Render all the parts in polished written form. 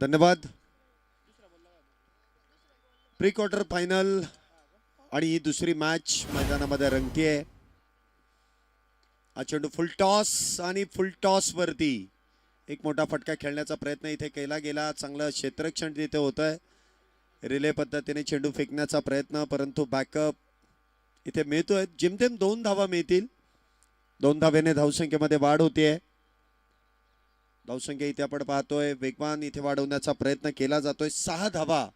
धन्यवाद. Pre quarter final आणि ही दुसरी मॅच मैदानामध्ये रंगतीये. हा चेंडू फुल टॉस आणि फुल टॉस वरती एक मोठा फटका खेळण्याचा प्रयत्न इथे केला गेला. चांगलं क्षेत्ररक्षण तिथे होतंय. रिले पद्धतीने चेंडू फेकण्याचा प्रयत्न, परंतु बॅकअप इथे मिळतोय. जिमतेम 2 धावा मिळतील. 2 धावेने धावसंख्येमध्ये वाढ होतीये. धावसंख्या इथे आपण पाहतोय वेगवान इथे वाढवण्याचा प्रयत्न केला जातोय. 6 धावा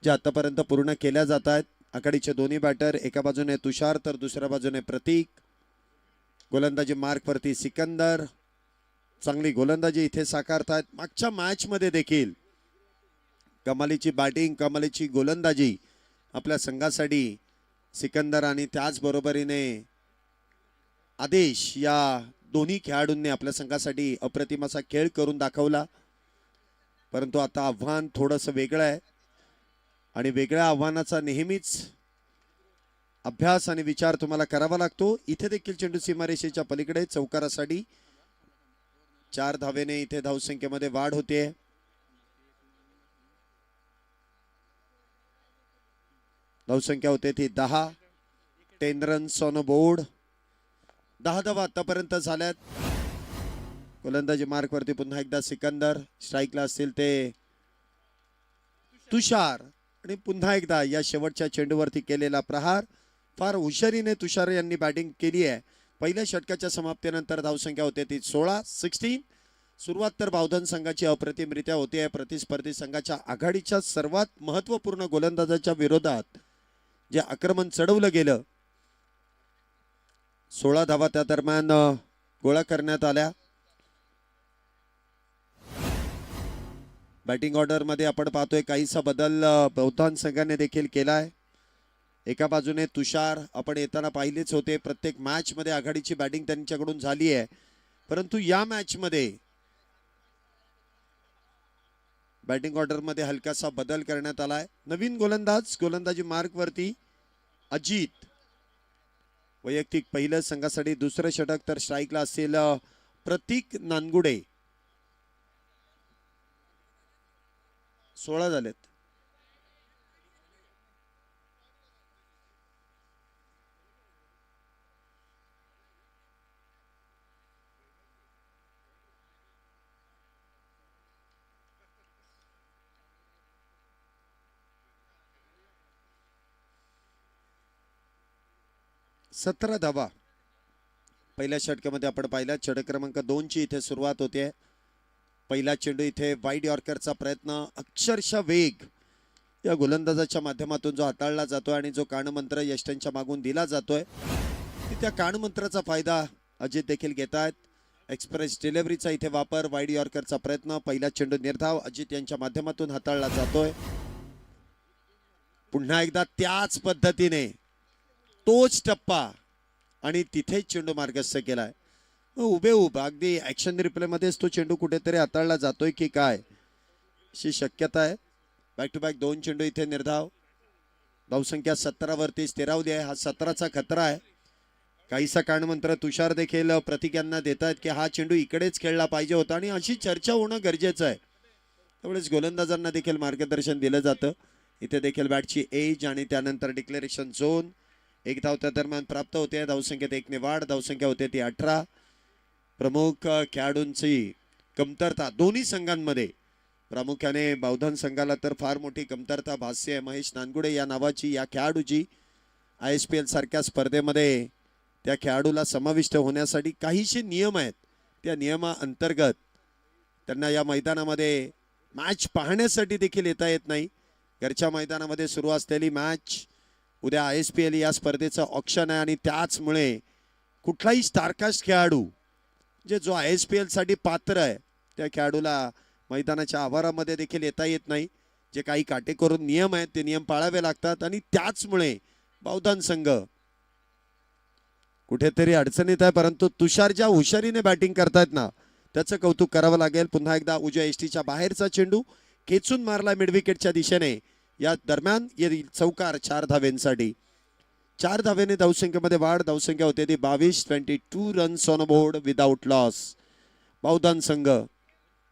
ज्या आतापर्यंत पूर्ण केल्या जात आहेत. आघाडीचे दोन्ही बॅटर, एका बाजूने तुषार तर दुसऱ्या बाजूने प्रतीक. गोलंदाजी मार्क वरती सिकंदर. चांगली गोलंदाजी इथे साकारतात. मागच्या मॅच मध्ये देखील कमालीची बॅटिंग, कमालीची गोलंदाजी आपल्या संघासाठी सिकंदर आणि त्याच बरोबरीने आदेश या दोन्ही खेळाडूंनी आपल्या संघासाठी अप्रतिम असा खेळ करून दाखवला. परंतु आता आव्हान थोडंसं वेगळं आहे आणि वेगळ्या आव्हानाचा नेहमीच अभ्यास आणि विचार तुम्हाला करावा लागतो. इथे देखील चेंडू सीमारेषेच्या पलीकडे चौकारासाठी 4 धावेने इथे धावसंख्येमध्ये वाढ होते. धावसंख्या होते ती 10. 10 रन्स ऑन अ बोर्ड. 10 धावा आतापर्यंत झाल्यात. गोलंदाजी मार्क वरती पुन्हा एकदा सिकंदर. स्ट्राईकला असतील ते तुषार आणि पुन्हा एकदा या शेवटच्या चेंडूवरती केलेला प्रहार. फार हुशारीने तुषार यांनी बॅटिंग केली आहे. पहिल्या षटकाच्या समाप्तीनंतर धावसंख्या होते ती 16. सुरुवात तर बावधन संघाची अप्रतिमरित्या होती आहे. प्रतिस्पर्धी संघाच्या आघाडीच्या सर्वात महत्त्वपूर्ण गोलंदाजाच्या विरोधात जे आक्रमण चढवलं गेलं, 16 धावा त्या दरम्यान गोळा करण्यात आल्या. बॅटिंग ऑर्डर मध्ये आपण पाहतोय काहीसा बदल बावधन संघाने देखील केलाय. एका बाजूने तुषार आपण येताना पाहिलेच होते. प्रत्येक मॅच मध्ये आघाडीची बॅटिंग त्यांच्याकडून झाली आहे, परंतु या मॅच मध्ये बॅटिंग ऑर्डर मध्ये हलकासा बदल करण्यात आलाय. नवीन गोलंदाज गोलंदाजी मार्क वरती अजित. वैयक्तिक पहिलं संघासाठी दुसरं षटक तर स्ट्राईकला असेल प्रतीक नानगुडे. 16 झालेत. सतरा धावा पहिल्या षटकामध्ये आपण पाहिला. षटक क्रमांक 2 ची इथे सुरुवात होते. पहिला चेंडू इथे वाईड यॉर्करचा प्रयत्न. अक्षरशः वेग या गोलंदाजाच्या माध्यमातून जो हाताळला जातोय आणि जो कानमंत्र यष्टनच्या मागून दिला जातोय, त्या कानमंत्राचा फायदा अजित देखील घेत आहेत. एक्सप्रेस डिलिव्हरीचा इथे वापर. वाईड यॉर्करचा प्रयत्न. पहिला चेंडू निर्धाव अजित यांच्या माध्यमातून हाताळला जातोय. पुन्हा एकदा त्याच पद्धतीने तोच टप्पा आणि तिथे चेंडू मार्गस्थ केलाय. उभे अगदी ऍक्शन रिप्ले मध्येच तो चेंडू कुठेतरी हाताळला जातोय की काय अशी शक्यता आहे. बॅक टू बॅक 2 चेंडू इथे निर्धाव. धावसंख्या 17 वरती स्थिरावली आहे. हा 17चा खतरा आहे. काहीसा कानमंत्र तुषार देखील प्रतीक यांना देत आहेत की हा चेंडू इकडेच खेळला पाहिजे होता आणि अशी चर्चा होणं गरजेचं आहे. त्यावेळेस गोलंदाजांना देखील मार्गदर्शन दिलं जातं. इथे देखील बॅटची एज आणि त्यानंतर डिक्लेरेशन झोन. 1 धाव त्या दरम्यान प्राप्त होते. धावसंख्येत 1 ने वाढ. धावसंख्या होते ती 18. प्रमुख खेळाडूंची कमतरता दोन्ही संघांमध्ये. प्रामुख्याने बावधन संघाला तर फार मोठी कमतरता भासते आहे. महेश नानगुडे या नावाची या खेळाडूची ISPL सारख्या स्पर्धेमध्ये त्या खेळाडूला समाविष्ट होण्यासाठी काहीशे नियम आहेत. त्या नियमाअंतर्गत त्यांना या मैदानामध्ये मॅच पाहण्यासाठी देखील येता येत नाही. घरच्या मैदानामध्ये सुरू असलेली मॅच. उद्या ISPL या स्पर्धेचं ऑक्शन आहे आणि त्याचमुळे कुठलाही स्टारकास्ट खेळाडू जो ISPL साठी पात्र आहे त्या खेळाडूला मैदानाच्या आवारामध्ये देखील येता येत नाही. जे काही काटेकोर नियम आहेत ते नियम पाळावे लागतात आणि त्याचमुळे बावधन संघ कुठेतरी अडचणीत आहे. परंतु तुषार ज्या हुशारीने बॅटिंग करतायत ना, त्याचं कौतुक करावं लागेल. पुन्हा एकदा उजव्या एसटीच्या बाहेरचा चेंडू खेचून मारला मिड विकेटच्या दिशेने. या दरम्यान चौकार 4 धावेंसाठी. 4 धावेने धावसंख्येमध्ये वाढ. धावसंख्या होते ती 22. 22 runs on board without loss. Bavdhan संघ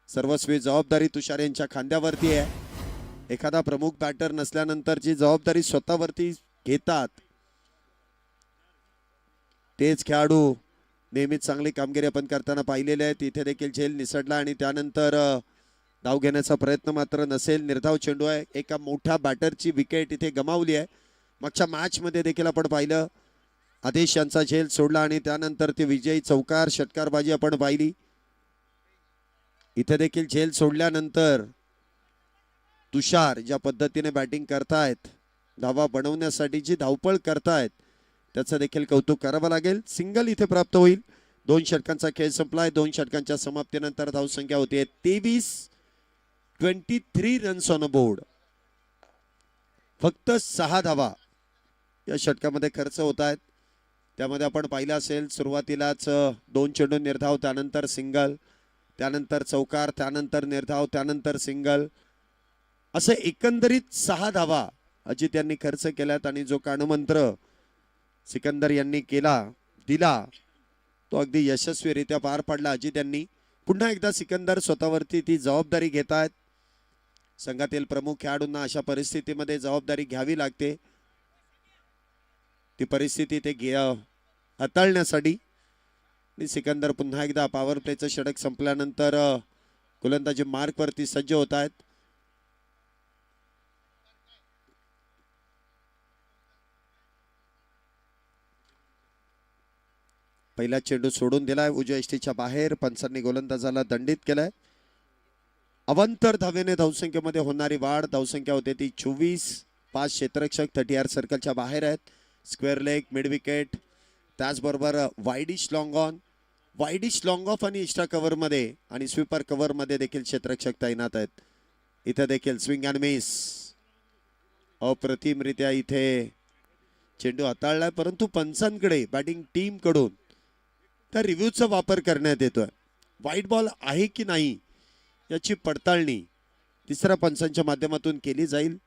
सर्वस्वी जबाबदारी तुषार यांच्या खांद्यावरती आहे. एखादा प्रमुख बॅटर नसल्यानंतरची जबाबदारी स्वतःवरती घेतात तेच खेळाडू नेहमीच चांगली कामगिरी आपण करताना पाहिलेले आहे. तिथे देखील झेल निसटला आणि त्यानंतर धाव घेण्याचा प्रयत्न मात्र नसेल. निर्धाव चेंडू आहे. एका मोठ्या बॅटरची विकेट इथे गमावली आहे. मागच्या मॅच मध्ये देखील आपण पाहिलं आदेश यांचा झेल सोडला आणि त्यानंतर ती विजयी चौकार षटकारबाजी आपण पाहिली. इथे देखील झेल सोडल्यानंतर तुषार ज्या पद्धतीने बॅटिंग करतायत, धावा बनवण्यासाठी जी धावपळ करतायत त्याचं देखील कौतुक करावं लागेल. सिंगल इथे प्राप्त होईल. 2 षटकांचा खेळ संपलाय. 2 षटकांच्या समाप्तीनंतर धावसंख्या होती 23 रन्स ऑन अ बोर्ड. फक्त 6 धावा या षटकामध्ये खर्च होत आहेत. त्यामध्ये आपण पाहिलं असेल सुरुवातीलाच 2 चेंडू निर्धाव, त्यानंतर सिंगल, त्यानंतर चौकार, त्यानंतर निर्धाव, त्यानंतर सिंगल, असे एकंदरीत 6 धावा अजित यांनी खर्च केल्यात आणि जो कानमंत्र सिकंदर यांनी दिला तो अगदी यशस्वीरित्या पार पाडला अजित यांनी. पुन्हा एकदा सिकंदर स्वतःवरती ती जबाबदारी घेत आहेत. संघातील प्रमुख खेळाडूंना अशा परिस्थितीमध्ये जबाबदारी घ्यावी लागते. ती परिस्थिती ते हाताळण्यासाठी सिकंदर पुन्हा एकदा पॉवर प्लेचं षटक संपल्यानंतर गोलंदाजी मार्कवरती सज्ज होत आहेत. पहिला चेंडू सोडून दिलाय उजव्या यष्टीच्या बाहेर. पंचांनी गोलंदाजाला दंडित केलाय. अवांतर धावेने धावसंख्येमध्ये होणारी वाढ. धावसंख्या होते ती 24. 5 क्षेत्ररक्षक 30 सर्कलच्या बाहेर आहेत. स्क्वेअर लेग, मिड विकेट, त्याचबरोबर widish long on, widish long of आणि एक्स्ट्रा कव्हर मध्ये आणि स्वीपर कव्हर मध्ये देखील क्षेत्ररक्षक तैनात आहेत. इथे देखील स्विंग अँड मिस. अप्रतिमरित्या इथे चेंडू हाताळलाय, परंतु पंचांकडे बॅटिंग टीम कडून त्या रिव्ह्यूचा वापर करण्यात येतोय. व्हाईट बॉल आहे की नाही याची पडताळणी तिसऱ्या पंचांच्या माध्यमातून केली जाईल.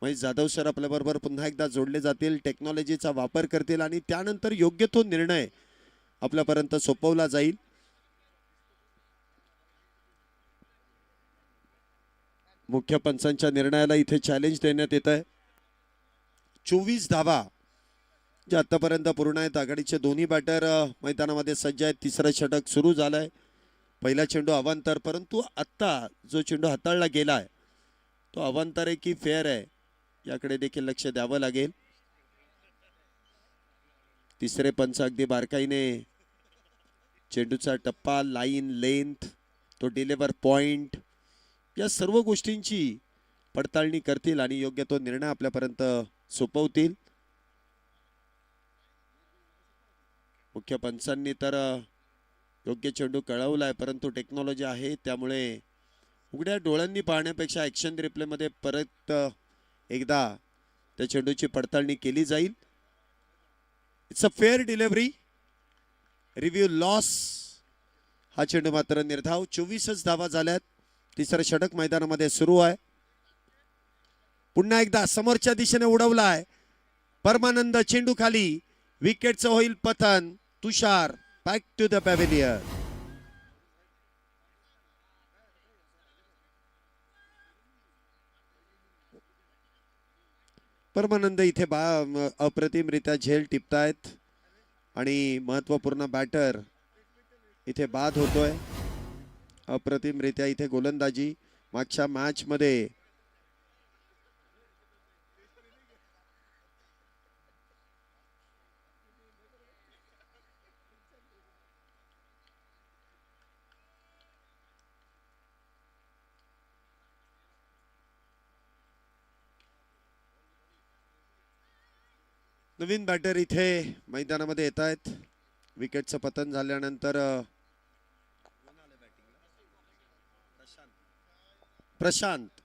महेश जाधव सर आपल्याबरोबर पुन्हा एकदा जोडले जातील, टेक्नॉलॉजीचा वापर करतील आणि त्यानंतर योग्य तो निर्णय आपल्यापर्यंत सोपवला जाईल. मुख्य पंचांच्या निर्णयाला इथे चॅलेंज देण्यात येत आहे. 24 धावा जे आतापर्यंत पूर्ण आहेत. आघाडीचे दोन्ही बॅटर मैदानामध्ये सज्ज आहेत. तिसरं षटक सुरू झालंय. पहिला चेंडू अवांतर, परंतु आत्ता जो चेंडू हाताळला गेलाय तो अवांतर आहे की फेअर आहे याकडे देखील लक्ष द्यावं लागेल. तिसरे पंच अगदी बारकाईने चेंडूचा टप्पा, लाईन, लेंथ, तो डिलिव्हर पॉइंट या सर्व गोष्टींची पडताळणी करतील आणि योग्य तो निर्णय आपल्यापर्यंत सोपवतील. मुख्य पंचांनी तर योग्य चेंडू कळवलाय, परंतु टेक्नॉलॉजी आहे त्यामुळे उघड्या डोळ्यांनी पाहण्यापेक्षा ॲक्शन रिप्लेमध्ये परत एकदा त्या चेंडूची पडताळणी केली जाईल. It's a fair delivery. Review loss. हा चेंडू मात्र निर्धाव. 24च धावा झाल्यात. तिसरं षटक मैदानामध्ये सुरू आहे. पुन्हा एकदा समोरच्या दिशेने उडवलाय परमानंद. चेंडू खाली. विकेटचं होईल पतन. तुषार बॅक टू द पॅव्हिलियन. परमानंद इथे अप्रतिमरित्या झेल टिपतायत आणि महत्वपूर्ण बॅटर इथे बाद होतोय. अप्रतिमरित्या इथे गोलंदाजी. मागच्या मॅच मध्ये नवीन बॅटर इथे मैदानामध्ये येत आहेत. विकेटचं पतन झाल्यानंतर प्रशांत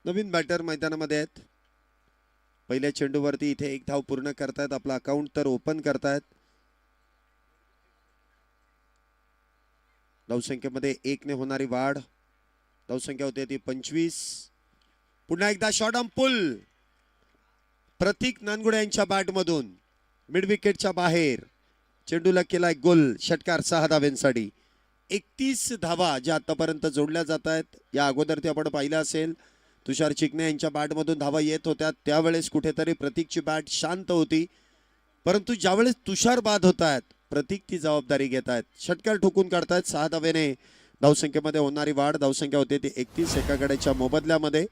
नवीन बॅटर मैदानामध्ये आहेत. पहिल्या चेंडूवरती इथे 1 धाव पूर्ण करतायत. आपला अकाउंट तर ओपन करतायत. धावसंख्येमध्ये 1 ने होणारी वाढ. धावसंख्या होते ती 25. पुन्हा एकदा शॉट ऑन पुल. प्रतीक नानगुडे यांच्या बॅट मधून मिड विकेटच्या बाहेर चेंडूला केलाय गोल. षटकार 6 धाव्यांसाठी. 31 धावा ज्या आतापर्यंत जोडल्या जात आहेत. या अगोदर ते आपण पाहिलं असेल, तुषार चिकणे यांच्या बॅटमधून धावा येत होत्या त्यावेळेस कुठेतरी प्रतीकची बॅट शांत होती, परंतु ज्यावेळेस तुषार बाद होत आहेत प्रतीक ती जबाबदारी घेत आहेत. षटकार ठोकून काढतायत. 6 धावेने धावसंख्येमध्ये होणारी वाढ. धावसंख्या होते ती 31 एका गड्याच्या मोबदल्यामध्ये.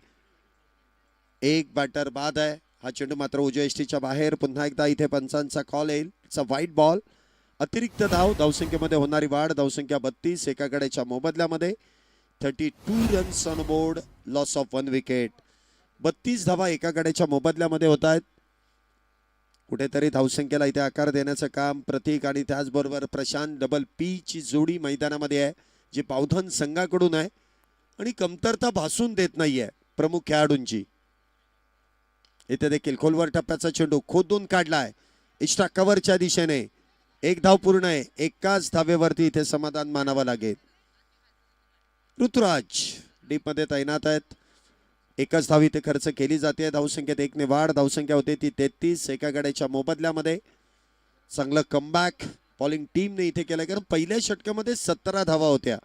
एक बॅटर बाद आहे. हा चेंडू मात्र उजव्या यष्टीच्या बाहेर. पुन्हा एकदा इथे पंचांचा कॉल येईल. White ball. अतिरिक्त धाव. धावसंख्येमध्ये होणारी वाढ. धावसंख्या 32 एका गड्याच्या मोबदल्यामध्ये. 32 runs on board. Loss of 1 wicket. 32 धावा एका गड्याच्या मोबदल्यामध्ये होत आहेत. कुठेतरी धावसंख्येला इथे आकार देण्याचं काम प्रतीक आणि त्याचबरोबर प्रशांत डबल पी ची जोडी मैदानामध्ये आहे, जी पावधन संघाकडून आहे आणि कमतरता भासून देत नाहीये प्रमुख खेळाडूंची. इथे देखील खोलवर टप्प्याचा चेंडू खोदून काढलाय एक्स्ट्रा कव्हरच्या दिशेने. एक धाव पूर्ण आहे. एकाच धावेवरती इथे समाधान मानावं लागेल. ऋतुराज डीप मध्ये तैनात आहेत. एकच धाव इथे खर्च केली जाते. धावसंख्येत 1 ने वाढ. धावसंख्या होते ती 33 एका गड्याच्या मोबदल्यामध्ये. चांगलं कमबॅक बॉलिंग टीमने इथे केलं, कारण पहिल्या षटकामध्ये 17 धावा होत्या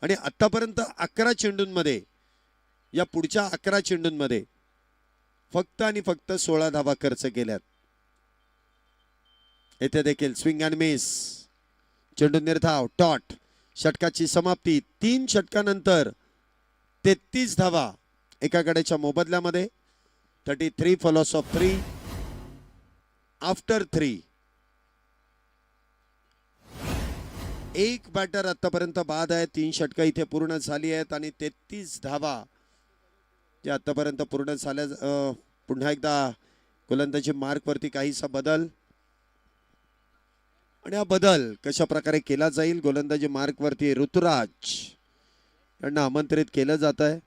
आणि आतापर्यंत 11 चेंडूंमध्ये, या पुढच्या 11 चेंडूंमध्ये फक्त आणि फक्त 16 धावा खर्च केल्यात. येथे देखील स्विंग अँड मिस. चेंडू निर्धाव. डॉट. षटकाची समाप्ती. 3 षटकानंतर 33 धावा एका गड्याच्या मोबदल्यामध्ये. 33 फॉर लॉस ऑफ 3 आफ्टर 3. एक बॅटर आतापर्यंत बाद आहे. 3 षटकं इथे पूर्ण झाली आहेत आणि 33 धावा जे आतापर्यंत पूर्ण झाल्या. पुन्हा एकदा गोलंदाजी मार्कवरती काहीसा बदल, आणि हा बदल कशा प्रकारे केला जाईल गोलंदाजी मार्कवरती ऋतुराज यांना आमंत्रित केलं जात आहे.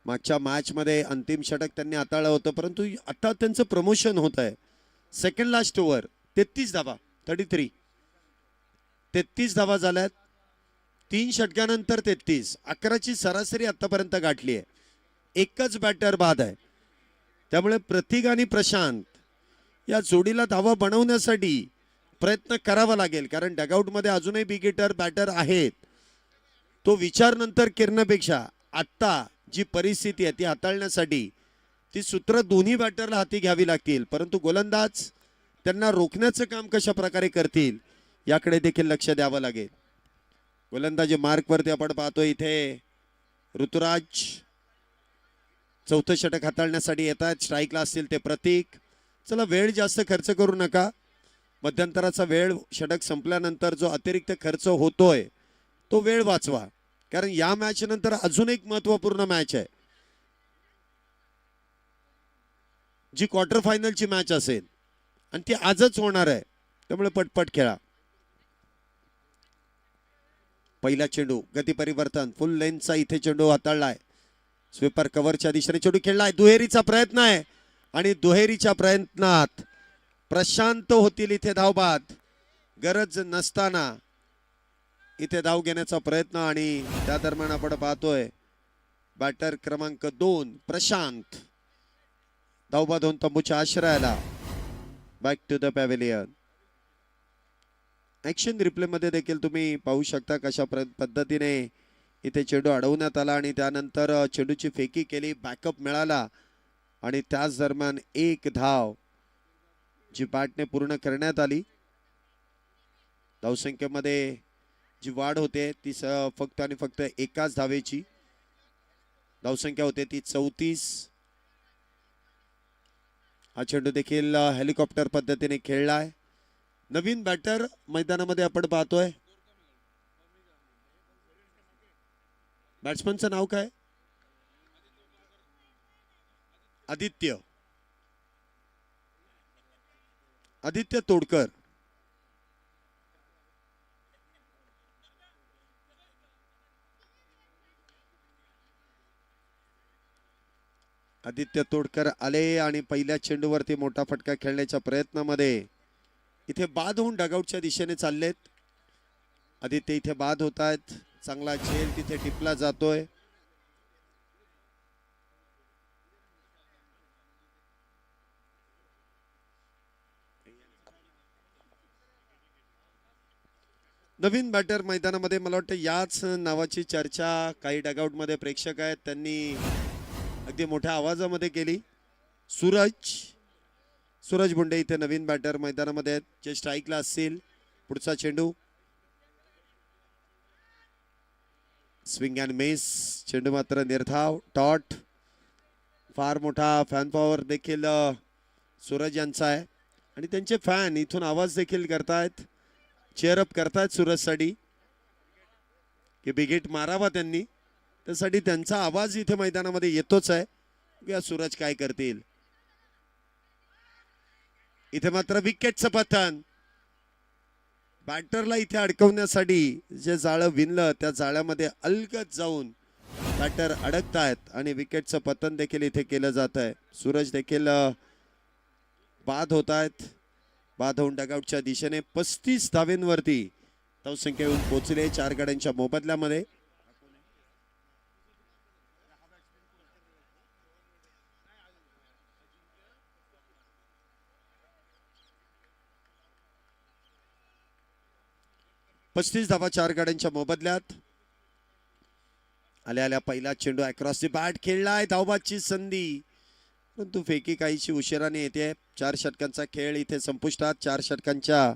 मागच्या मॅच मध्ये अंतिम षटक त्यांनी हाताळलं होतं, परंतु आता त्यांचं प्रमोशन होत आहे. सेकंड लास्ट ओव्हर 33 धावा. 33 धावा झाल्यात. 3 षटकानंतर 33. 11ची सरासरी आतापर्यंत गाठली आहे. एकच बॅटर बाद आहे. त्यामुळे प्रतीक आणि प्रशांत या जोडीला धावा बनवण्यासाठी प्रयत्न करावा लागेल, कारण डगआउटमध्ये अजूनही बिगिटर बॅटर आहेत. तो विचार नंतर करण्यापेक्षा आत्ता जी परिस्थिती आहे ती हाताळण्यासाठी ती सूत्र दोन्ही बॅटरला हाती घ्यावी लागतील. परंतु गोलंदाज त्यांना रोखण्याचं काम कशा प्रकारे करतील याकडे देखील लक्ष द्यावं लागेल. गोलंदाजी मार्कवरती आपण पाहतोय इथे ऋतुराज चौथं षटक हाताळण्यासाठी येतात. स्ट्राईकला असतील ते प्रतीक. चला, वेळ जास्त खर्च करू नका. मध्यंतराचा वेळ षटक संपल्यानंतर जो अतिरिक्त खर्च होतोय तो वेळ वाचवा, कारण या मॅच नंतर अजून एक महत्वपूर्ण मॅच आहे, जी क्वार्टर फायनलची मॅच असेल आणि ती आजच होणार आहे. त्यामुळे पटपट खेळा. पहिला चेंडू गती परिवर्तन. फुल लेंथचा इथे चेंडू हाताळलाय. स्वीपर कव्हरच्या दिशेने चेंडू खेळलाय. दुहेरीचा प्रयत्न आहे आणि दुहेरीच्या प्रयत्नात प्रशांत होतील इथे धावबाद. गरज नसताना इथे धाव घेण्याचा प्रयत्न, आणि त्या दरम्यान आपण पाहतोय बॅटर क्रमांक 2 प्रशांत धावबाद होऊन तंबूच्या आश्रयाला. Back to the pavilion. Action replay मध्ये देखील तुम्ही पाहू शकता कशा पद्धतीने इथे चेंडू अडवण्यात आला आणि त्यानंतर चेंडूची फेकी केली. बॅकअप मिळाला आणि त्याच दरम्यान एक धाव जी बॅटने पूर्ण करण्यात आली. धावसंख्येमध्ये जी वाढ होते ती फक्त आणि फक्त एकाच धावेची. धावसंख्या होते ती 34. हा चेंडू देखील हेलिकॉप्टर पद्धतीने खेळलाय. नवीन बॅटर मैदानामध्ये आपण पाहतोय. बॅट्समनचं नाव काय? आदित्य तोडकर. आदित्य तोडकर आले आणि पहिल्या चेंडूवरती मोठा फटका खेळण्याच्या प्रयत्नामध्ये इथे बाद होऊन डगआउटच्या दिशेने चाललेत. आदित्य इथे बाद होत आहेत. चांगला झेल तिथे टिपला जातोय. नवीन बॅटर मैदानामध्ये मला वाटतं याच नावाची चर्चा काही डगआउटमध्ये प्रेक्षक आहेत त्यांनी अगदी मोठ्या आवाजामध्ये केली. सूरज बुंडे इथे नवीन बॅटर मैदानामध्ये आहेत जे स्ट्राईकला असतील. पुढचा चेंडू स्विंग अँड मिस. चेंडू मात्र निर्धाव टॉट. फार मोठा फॅन पॉवर देखील सूरज यांचा आहे आणि त्यांचे फॅन इथून आवाज देखील करतायत, चेअरअप करतायत सूरजसाठी की बिगेट मारावा त्यांनी. त्यासाठी त्यांचा आवाज इथे मैदानामध्ये येतोच आहे. या सूरज काय करतील. इथे मात्र विकेटचं पतन. बॅटरला इथे अडकवण्यासाठी जे जाळं विणलं त्या जाळ्यामध्ये अलगद जाऊन बॅटर अडकतायत आणि विकेटचं पतन देखील इथे केलं जात आहे. सूरज देखील बाद होत आहेत. बाद होऊन डगआउटच्या दिशेने 35 धावेंवरती धावसंख्या येऊन पोहोचले 4 गड्यांच्या मोबदल्यामध्ये. धावा 4 गड्यांच्या मोबदल्यात. आल्या आल्या पहिला चेंडू अक्रॉस दी बॅट खेळलाय. धावबाची संधी परंतु फेकी काहीशी उशिराने येते. 4 षटकांचा खेळ इथे संपुष्टात. 4 षटकांच्या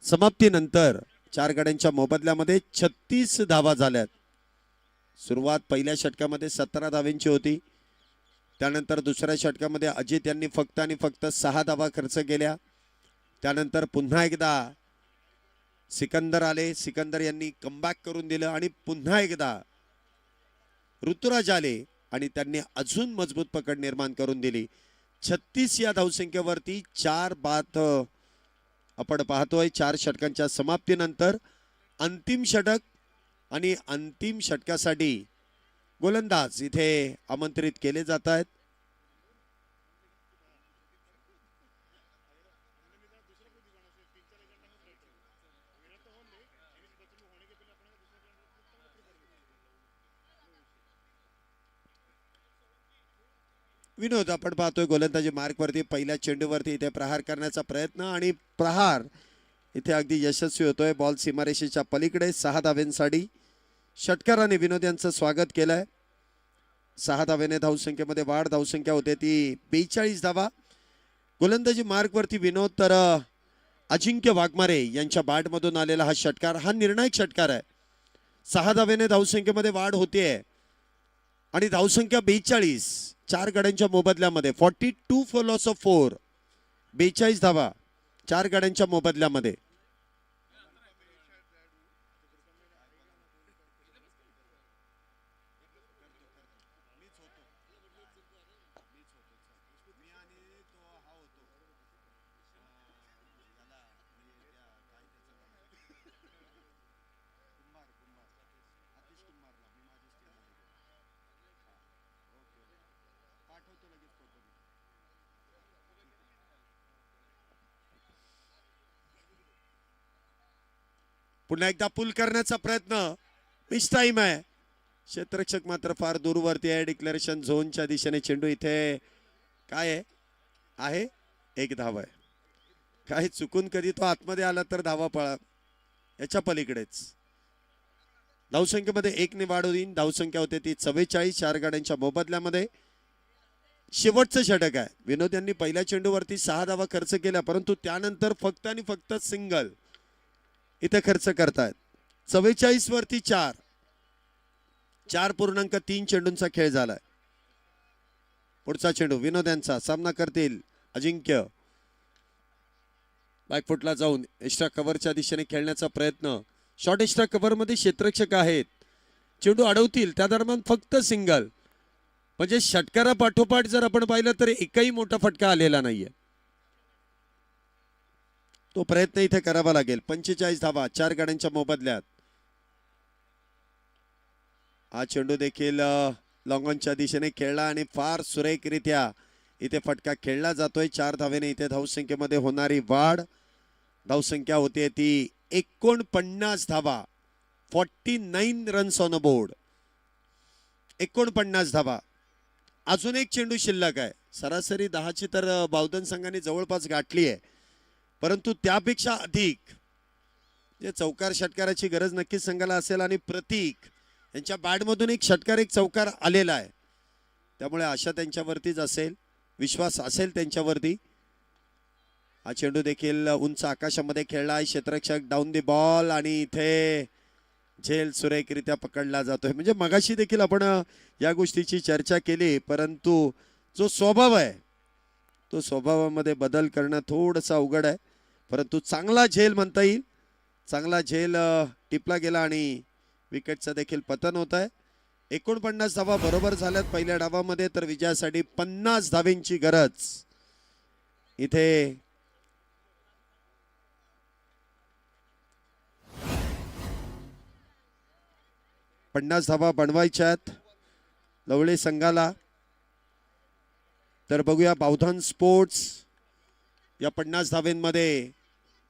समाप्तीनंतर 4 गड्यांच्या मोबदल्यामध्ये 36 धावा झाल्यात. सुरुवात पहिल्या षटकामध्ये 17 धावेंची होती. त्यानंतर दुसऱ्या षटकामध्ये अजित यांनी फक्त आणि फक्त 6 धावा खर्च केल्या. त्यानंतर पुन्हा एकदा सिकंदर आले. सिकंदर यांनी कमबॅक करून दिलं आणि पुन्हा एकदा ऋतुराज आले आणि त्यांनी अजून मजबूत पकड निर्माण करून दिली. 36 या धावसंख्येवरती 4 बाद आपण पाहतोय. 4 षटकांच्या समाप्तीनंतर अंतिम षटक आणि अंतिम षटकासाठी गोलंदाज इथे आमंत्रित केले जात आहेत. विनोद आपण पाहतोय गोलंदाजी मार्कवरती पहिल्या चेंडूवरती इथे प्रहार करण्याचा प्रयत्न आणि प्रहार इथे अगदी यशस्वी होतोय. बॉल सीमारेषेच्या पलीकडे 6 धावेंसाठी षटकाराने विनोद यांचं स्वागत केलंय. 6 धावेने धावसंख्येमध्ये वाढ. धावसंख्या होते ती 42 धावा. गोलंदाजी मार्कवरती विनोद तर अजिंक्य वाघमारे यांच्या बॅटमधून आलेला हा षटकार हा निर्णायक षटकार आहे. 6 धावेने धावसंख्येमध्ये वाढ होतीये आणि धावसंख्या 42 4 गड्यांच्या मोबदल्यामध्ये. 42 फॉर लॉस ऑफ 4. 42 धावा 4 गड्यांच्या मोबदल्यामध्ये. पुन्हा एकदा पुल करण्याचा प्रयत्न. मिस टाइम आहे. क्षेत्ररक्षक मात्र फार दूरवरती आहे. डिक्लेरेशन झोनच्या दिशेने चेंडू इथे काय आहे 1 धाव आहे. काय चुकून कधी तो आतमध्ये आला तर धावा पळा याच्या पलीकडेच. धावसंख्येमध्ये 1 ने वाढ होईल. धावसंख्या होते ती 44 4 गड्यांच्या मोबदल्यामध्ये. शेवटचं षटक आहे. विनोद यांनी पहिल्या चेंडूवरती 6 धावा खर्च केल्या परंतु त्यानंतर फक्त आणि फक्त सिंगल इथे खर्च करतायत. 44 वरती 4. 4.3 चेंडूंचा खेळ झालाय. पुढचा चेंडू विनोद यांचा. सामना करतील अजिंक्य. बॅकफुटला जाऊन एक्स्ट्रा कव्हरच्या दिशेने खेळण्याचा प्रयत्न. शॉर्ट एक्स्ट्रा कव्हर मध्ये क्षेत्ररक्षक आहेत. चेंडू अडवतील त्या दरम्यान फक्त सिंगल. म्हणजे षटकारा पाठोपाठ जर आपण पाहिलं तर एकही मोठा फटका आलेला नाहीये. तो प्रयत्न इथे करावा लागेल. 45 धावा 4 गड्यांच्या मोबदल्यात. हा चेंडू देखील लॉंग ऑनच्या दिशेने खेळला आणि फार सुरेखरित्या इथे फटका खेळला जातोय. 4 धावेने इथे धावसंख्येमध्ये होणारी वाढ. धावसंख्या होते ती 49 धावा. 49 रन्स ऑन अ बोर्ड. 49 धावा. अजून एक चेंडू शिल्लक आहे. सरासरी 10ची तर बावधन संघाने जवळपास गाठली आहे परंतु त्यापेक्षा अधिक जे चौकार षटकाराची गरज नक्कीच संघाला असेल आणि प्रतीक यांच्या बॅटमधून एक षटकार एक चौकार आलेला आहे, त्यामुळे आशा त्यांच्यावरतीच असेल, विश्वास असेल त्यांच्यावरती. हा चेंडू देखील उंच आकाशामध्ये खेळला आहे, क्षेत्ररक्षक डाऊन दी बॉल आणि इथे झेल सुरेखरित्या पकडला जातोय. म्हणजे मगाशी देखील आपण या गोष्टीची चर्चा केली, परंतु जो स्वभाव आहे तो स्वभावामध्ये बदल करणं थोडंसं अवघड आहे, परंतु चांगला झेल म्हणता येईल. चांगला झेल टिपला गेला आणि विकेटचं देखील पतन होत आहे. 49 धावा बरोबर झाल्यात पहिल्या डावामध्ये, तर विजयासाठी 50 धावेंची गरज इथे. पन्नास धावा बनवायच्यात लवळे संघाला. तर बघूया बावधन स्पोर्ट्स या 50 धावेंमध्ये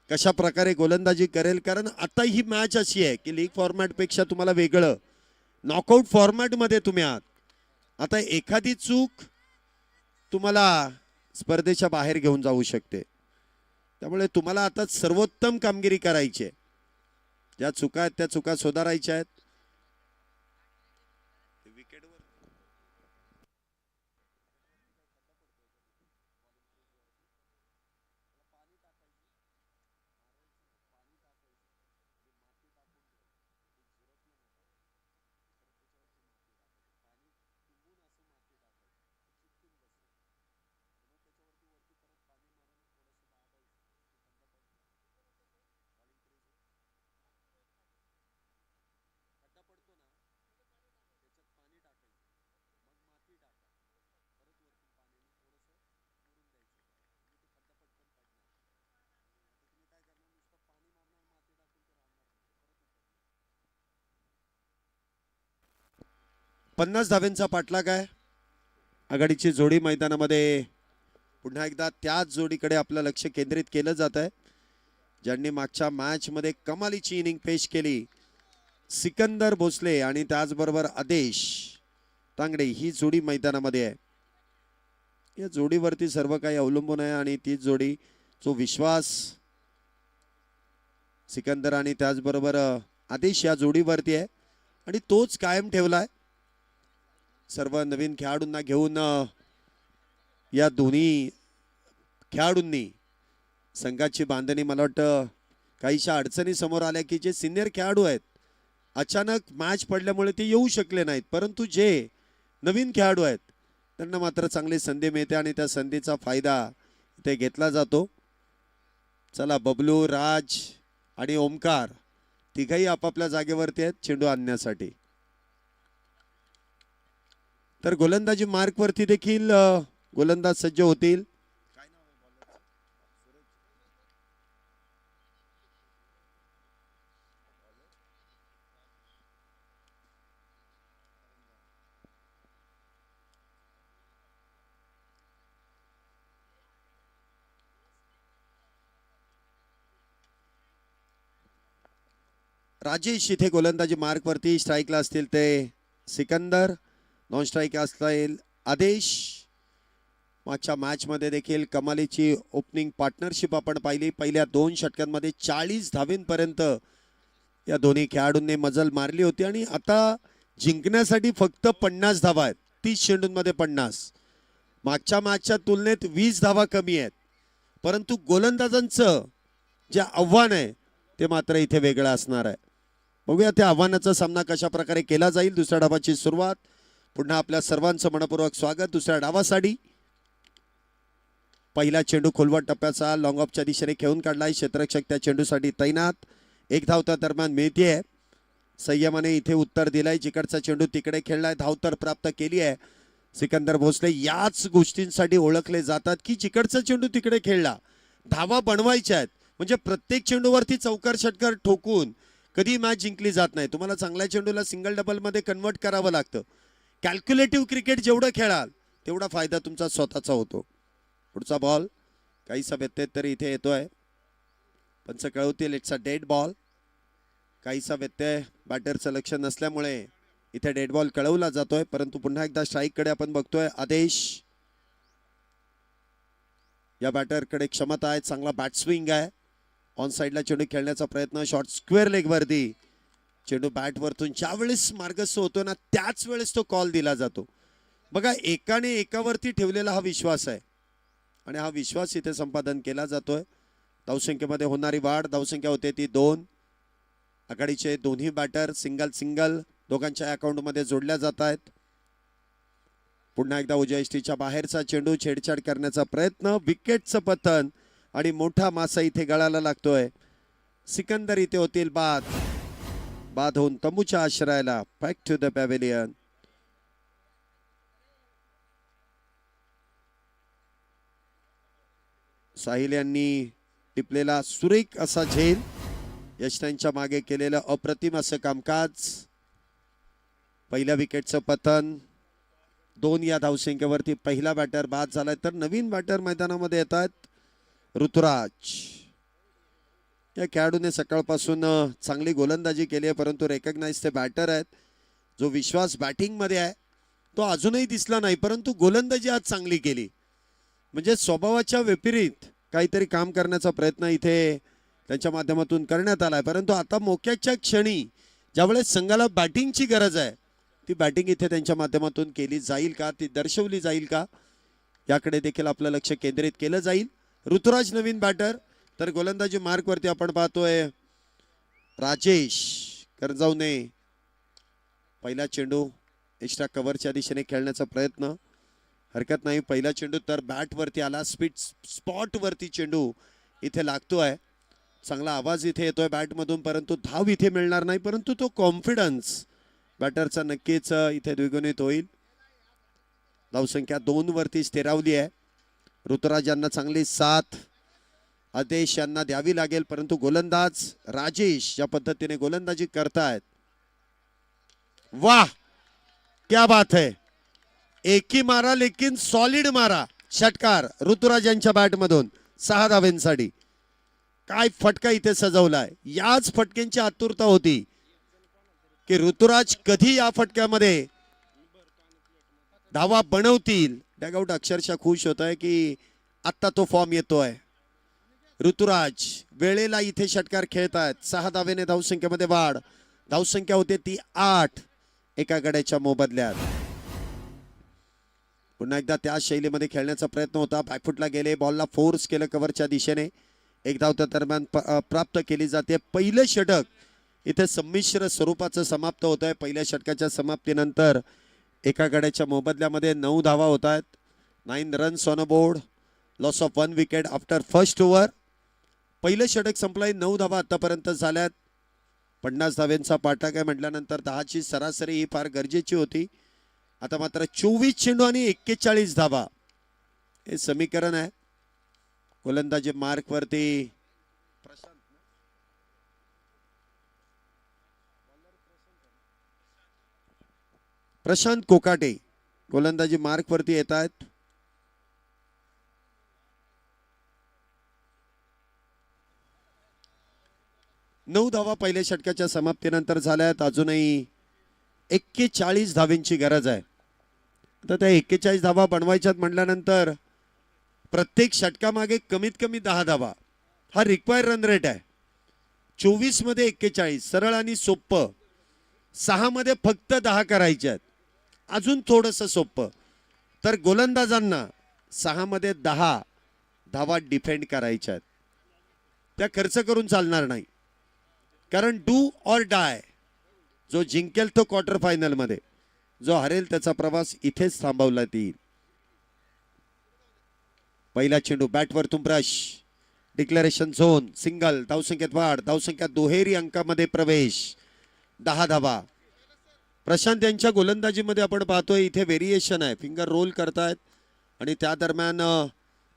कशा प्रकारे गोलंदाजी करेल, कारण आता ही मॅच अशी आहे की लीग फॉर्मॅट पेक्षा तुम्हाला वेगळं नॉकआउट फॉर्मॅट मध्ये तुम्ही आहात. आता एखादी चूक तुम्हाला स्पर्धेच्या बाहेर घेऊन जाऊ शकते, त्यामुळे तुम्हाला आता सर्वोत्तम कामगिरी करायची आहे. ज्या चुका आहेत त्या चुका सुधारायच्या आहेत. पन्नास धावेंचा पाठलाग आहे. आघाडीची जोडी मैदानामध्ये पुन्हा एकदा त्याच जोडीकडे आपलं लक्ष केंद्रित केलं जात आहे, ज्यांनी मागच्या मॅच मध्ये कमालीची इनिंग पेश केली. सिकंदर भोसले आणि त्याचबरोबर आदेश तांगडे ही जोडी मैदानामध्ये आहे. या जोडीवरती सर्व काही अवलंबून आहे आणि ती जोडी जो विश्वास सिकंदर आणि त्याचबरोबर आदेश या जोडीवरती आहे आणि तोच कायम ठेवलाय. सर्व नवीन खेळाडूंना घेऊन या दोन्ही खेळाडूंनी संघाची बांधणी मला वाटतं काहीशा अडचणी समोर आल्या की जे सिनियर खेळाडू आहेत अचानक मॅच पडल्यामुळे ते येऊ शकले नाहीत, परंतु जे नवीन खेळाडू आहेत त्यांना मात्र चांगली संधी मिळते आणि त्या संधीचा फायदा इथे घेतला जातो. चला, बबलू, राज आणि ओमकार तिघही आपापल्या जागेवरती आहेत चेंडू आणण्यासाठी. तर गोलंदाजी मार्क वरती देखील गोलंदाज सज्ज होतील. राजेश इथे गोलंदाजी मार्क वरती. स्ट्राईकला असतील ते सिकंदर, नॉन स्ट्राईक असतील आदेश. मागच्या मॅच मध्ये देखील कमालीची ओपनिंग पार्टनरशिप आपण पाहिली. पहिल्या 2 षटकांमध्ये 40 धावेंपर्यंत या दोन्ही खेळाडूंनी मजल मारली होती आणि आता जिंकण्यासाठी फक्त 50 धावा आहेत. 30 चेंडूंमध्ये 50. मागच्या मॅचच्या तुलनेत 20 धावा कमी आहेत, परंतु गोलंदाजांचं जे आव्हान आहे ते मात्र इथे वेगळं असणार आहे. बघूया त्या आव्हानाचा सामना कशा प्रकारे केला जाईल. दुसऱ्या डावाची सुरुवात. पुन्हा आपल्या सर्वांचं मनपूर्वक स्वागत दुसऱ्या डावासाठी. पहिला चेंडू खोलवट टप्प्याचा लॉंग ऑफच्या दिशेने खेळून काढलाय. क्षेत्ररक्षक त्या चेंडूसाठी तैनात. 1 धाव त्या दरम्यान मिळतेय. संयमाने इथे उत्तर दिलंय. जिकडचा चेंडू तिकडे खेळलाय. धाव तर प्राप्त केली आहे. सिकंदर भोसले याच गोष्टींसाठी ओळखले जातात की जिकडचा चेंडू तिकडे खेळला, धावा बनवायच्या आहेत. म्हणजे प्रत्येक चेंडूवरती चौकार षटकार ठोकून कधी मॅच जिंकली जात नाही. तुम्हाला चांगल्या चेंडूला सिंगल डबल मध्ये कन्वर्ट करावं लागतं. कॅल्क्युलेटिव्ह क्रिकेट जेवढं खेळाल तेवढा फायदा तुमचा स्वतःचा होतो. पुढचा बॉल काहीसा व्यत्यय तरी इथे येतोय. पंच कळवतील इट्स अ डेड बॉल. काहीसा व्यत्यय बॅटरचं लक्ष नसल्यामुळे इथे डेड बॉल कळवला जातोय, परंतु पुन्हा एकदा स्ट्राईक कडे आपण बघतोय. आदेश या बॅटरकडे क्षमता आहे, चांगला बॅट स्विंग आहे. ऑन साईडला चेंडू खेळण्याचा प्रयत्न, शॉर्ट स्क्वेअर लेग वरती चेंडू बॅट वरतून ज्या वेळेस मार्गस्थ होतो ना त्याच वेळेस तो कॉल दिला जातो. बघा एकाने एकावरती ठेवलेला हा विश्वास आहे आणि हा विश्वास इथे संपादन केला जातोय. धावसंख्येमध्ये होणारी वाढ, धावसंख्या होते ती 2. आघाडीचे दोन्ही बॅटर सिंगल सिंगल दोघांच्या अकाउंटमध्ये जोडल्या जात आहेत. पुन्हा एकदा उजव्या यष्टीच्या बाहेरचा चेंडू, छेडछाड करण्याचा प्रयत्न, विकेटचं पतन आणि मोठा मासा इथे गळाला लागतोय. सिकंदर इथे होतील बाद होऊन तंबूच्या आश्रयाला. Back to the pavilion. Sahil यांनी टिपलेला सुरेख असा झेल, यशनांच्या मागे केलेलं अप्रतिम असं कामकाज. पहिल्या विकेटचं पतन, 2 या धावसंख्येवरती पहिला बॅटर बाद झालाय. तर नवीन बॅटर मैदानामध्ये येत आहेत ऋतुराज. या खेळाडूने सकाळपासून चांगली गोलंदाजी केली आहे, परंतु रेकग्नाइज ते बॅटर आहेत. जो विश्वास बॅटिंग मध्ये आहे तो अजूनही दिसला नाही, परंतु गोलंदाजी आज चांगली केली. म्हणजे स्वभावाच्या विपरीत काहीतरी काम करण्याचा प्रयत्न इथे त्यांच्या माध्यमातून करण्यात आलाय. परंतु आता मोक्याच्या क्षणी ज्यावेळेस संघाला बॅटिंगची गरज आहे ती बॅटिंग इथे त्यांच्या माध्यमातून केली जाईल का, ती दर्शवली जाईल का, याकडे देखील आपलं लक्ष केंद्रित केलं जाईल. ऋतुराज नवीन बॅटर. तर गोलंदाजी मार्क वरती आपण पाहतोय राजेश करजावने. पहिला चेंडू एक्स्ट्रा कव्हरच्या दिशेने खेळण्याचा प्रयत्न, हरकत नाही. पहिला चेंडू तर बॅट वरती आला, स्पीड स्पॉट वरती चेंडू इथे लागतोय. चांगला आवाज इथे येतोय बॅट मधून, परंतु धाव इथे मिळणार नाही. परंतु तो कॉन्फिडन्स बॅटरचा नक्कीच इथे द्विगुणित होईल. धावसंख्या 2 वरती स्थिरावली आहे. ऋतुराज यांना चांगली साथ आदेश यांना द्यावी लागेल, परंतु गोलंदाज राजेश ज्या पद्धतीने गोलंदाजी करतायत, वाह क्या बात है. एक ही मारा लेकिन सॉलिड मारा. षटकार ऋतुराज यांच्या बॅट मधून 6 धावेंसाठी. काय फटका इथे सजवलाय. याच फटक्यांची आतुरता होती की ऋतुराज कधी या फटक्यामध्ये धावा बनवतील. डॅगआउट अक्षरशः खुश होत आहे की आता तो फॉर्म येतोय. ऋतुराज वेळेला इथे षटकार खेळतायत. 6 धावेने धावसंख्येमध्ये वाढ. धावसंख्या होते ती 8 एका गड्याच्या मोबदल्यात. पुन्हा एकदा त्या शैलीमध्ये खेळण्याचा प्रयत्न होता. बॅकफुटला गेले, बॉलला फोर्स केलं कव्हरच्या दिशेने. एक धाव त्या दरम्यान प्राप्त केली जाते. पहिलं षटक इथे संमिश्र स्वरूपाचं समाप्त होत आहे. पहिल्या षटकाच्या समाप्तीनंतर एका गड्याच्या मोबदल्यामध्ये 9 धावा होत आहेत. 9 runs on a board. Loss of 1 wicket after first over. पहिलं षटक संपलंय. 9 धावा आतापर्यंत झाल्यात. 50 धावेंचा पाठक आहे म्हटल्यानंतर 10ची सरासरी ही फार गरजेची होती. आता मात्र 24 चेंडू आणि 41 धावा हे समीकरण आहे. गोलंदाजी मार्क वरती प्रशांत कोकाटे गोलंदाजी मार्क वरती येत आहेत. नऊ धावा पहिल्या षटकाच्या समाप्तीनंतर झाल्यात. अजूनही 41 धावेंची गरज आहे. आता त्या 41 धावा बनवायच्यात म्हटल्यानंतर प्रत्येक षटकामागे कमीत कमी 10 धावा हा रिक्वायर रन रेट आहे. 24 मध्ये 41 सरळ आणि सोप्पं. 6 मध्ये फक्त 10 करायचे आहेत. अजून थोडंसं सोप्पं. तर गोलंदाजांना 6 मध्ये 10 धावा डिफेंड करायच्या आहेत. त्या खर्च करून चालणार नाही, कारण डू ऑर डाय. जो जिंकेल तो क्वार्टर फायनल मध्ये, जो हरेल त्याचा प्रवास इथेच थांबवला येईल. पहिला चेंडू बॅटवर तुंब्रश. Declaration zone. सिंगल. धावसंख्येत वाढ. धावसंख्या दुहेरी अंकामध्ये प्रवेश. 10 धावा. प्रशांत यांच्या गोलंदाजीमध्ये आपण पाहतोय इथे व्हेरिएशन आहे. फिंगर रोल करतायत आणि त्या दरम्यान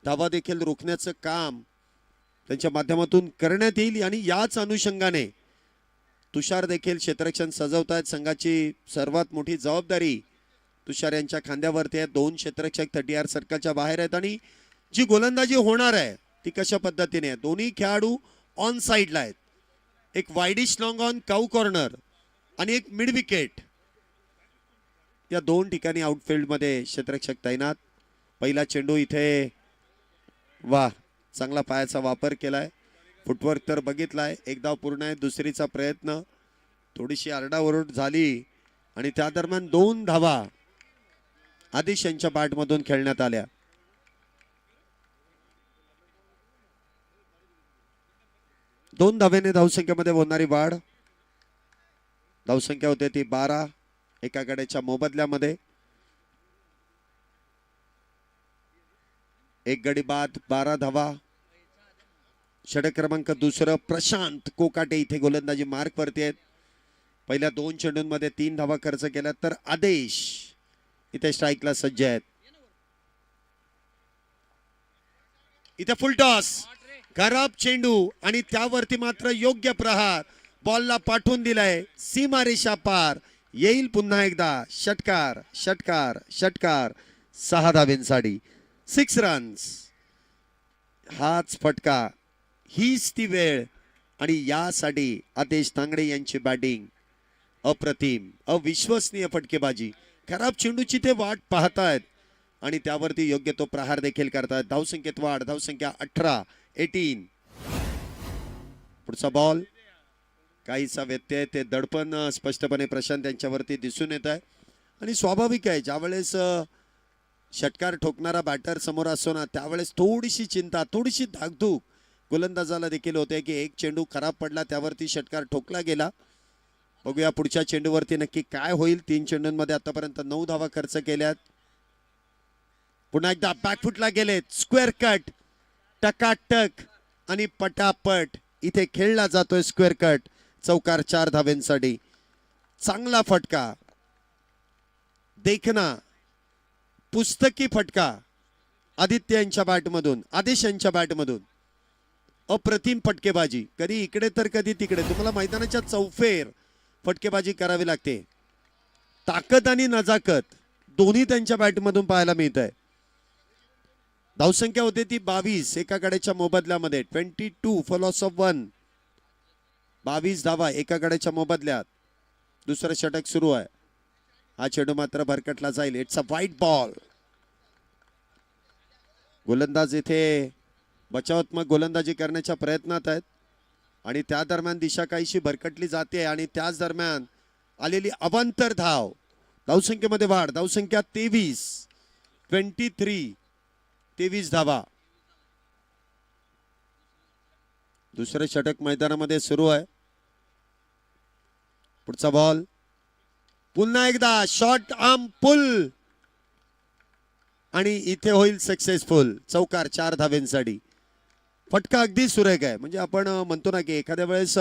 धावा देखील रोखण्याचं काम त्यांच्या माध्यमातून करण्यात येईल. आणि याच अनुषंगाने तुषार देखील क्षेत्ररक्षण सजवतायत. संघाची सर्वात मोठी जबाबदारी तुषार यांच्या खांद्यावरती आहे. 2 क्षेत्ररक्षक 30 सर्कलच्या बाहेर आहेत आणि जी गोलंदाजी होणार आहे ती कशा पद्धतीने आहे. दोन्ही खेळाडू ऑन साइडला आहेत. एक widish long on cow corner आणि एक मिड विकेट. या 2 ठिकाणी आउटफील्ड मध्ये क्षेत्ररक्षक तैनात. पहिला चेंडू इथे वाह चांगला पायाचा वापर केलाय. फुटवर्क तर बघितलाय, एक धाव पूर्ण आहे. दुसरीचा प्रयत्न, थोडीशी आरडाओरड झाली आणि त्या दरम्यान 2 धावा आदेश यांच्या बॅटमधून खेळण्यात आल्या. दोन धावेने धावसंख्येमध्ये होणारी वाढ. धावसंख्या होते ती 12 एका गड्याच्या मोबदल्यामध्ये. एक गडी बाद 12 धावा. षटक क्रमांक दुसरं प्रशांत कोकाटे इथे गोलंदाजी मार्क वरती आहेत. पहिल्या 2 चेंडूंमध्ये 3 धावा खर्च केल्या तर आदेश इथे स्ट्राईकला सज्ज आहेत. इथे फुलटॉस, खराब चेंडू आणि त्यावरती मात्र योग्य प्रहार. बॉलला पाठवून दिलाय सीमारेषा पार. येईल पुन्हा एकदा षटकार षटकार षटकार. 6 धावेंसाठी 6 रन्स. हाच फटका, हीच ती वेळ आणि यासाठी आदेश तांगडे यांची बॅटिंग अप्रतिम, अविश्वसनीय फटकेबाजी. खराब चेंडूची ते वाट पाहतायत आणि त्यावरती योग्य तो प्रहार देखील करतायत. धावसंख्येत वाढ, धावसंख्या 18. पुढचा बॉल काहीसा व्यत्यय, ते दडपण स्पष्टपणे प्रशांत यांच्यावरती दिसून येत आहे आणि स्वाभाविक आहे. ज्यावेळेस षटकार ठोकणारा बॅटर समोर असतो ना, त्यावेळेस थोडीशी चिंता, थोडीशी धाकधूक गोलंदाजाला देखील होते की एक चेंडू खराब पडला, त्यावरती षटकार ठोकला गेला. बघूया पुढच्या चेंडूवरती नक्की काय होईल. 3 चेंडूंमध्ये आतापर्यंत 9 धावा खर्च केल्यात. पुन्हा एकदा बॅकफुटला गेलेत. स्क्वेअर कट, टकाटक आणि पटापट इथे खेळला जातोय स्क्वेअर कट. चौकार 4 धावेंसाठी. चांगला फटका, देखना पुस्तकी फटका आदित्य यांच्या बॅटमधून, आदेश यांच्या बॅटमधून. अप्रतिम फटकेबाजी, कधी इकडे तर कधी तिकडे. तुम्हाला मैदानाच्या चौफेर फटकेबाजी करावी लागते. ताकद आणि नजाकत दोन्ही त्यांच्या बॅटमधून पाहायला मिळत आहे. धावसंख्या होते ती 22 एका गड्याच्या मोबदल्यामध्ये. 22 फॉर लॉस ऑफ 1. 22 धावा एका गड्याच्या मोबदल्यात. दुसरं षटक सुरू आहे. हा चेंडू मात्र भरकटला जाईल. It's a white ball. गोलंदाज इथे बचावात्मक गोलंदाजी करण्याच्या प्रयत्नात आहेत आणि त्या दरम्यान दिशा काहीशी भरकटली जाते आणि त्याच दरम्यान आलेली अवांतर धाव. धावसंख्येमध्ये वाढ, धावसंख्या 23. 23 धावा. दुसरे षटक मैदानामध्ये सुरू आहे. पुढचा बॉल पुन्हा एकदा शॉर्ट आर्म पुल आणि इथे होईल सक्सेसफुल. चौकार 4 धावेंसाठी. फटका अगदी सुरेख आहे. म्हणजे आपण म्हणतो ना की एखाद्या वेळेस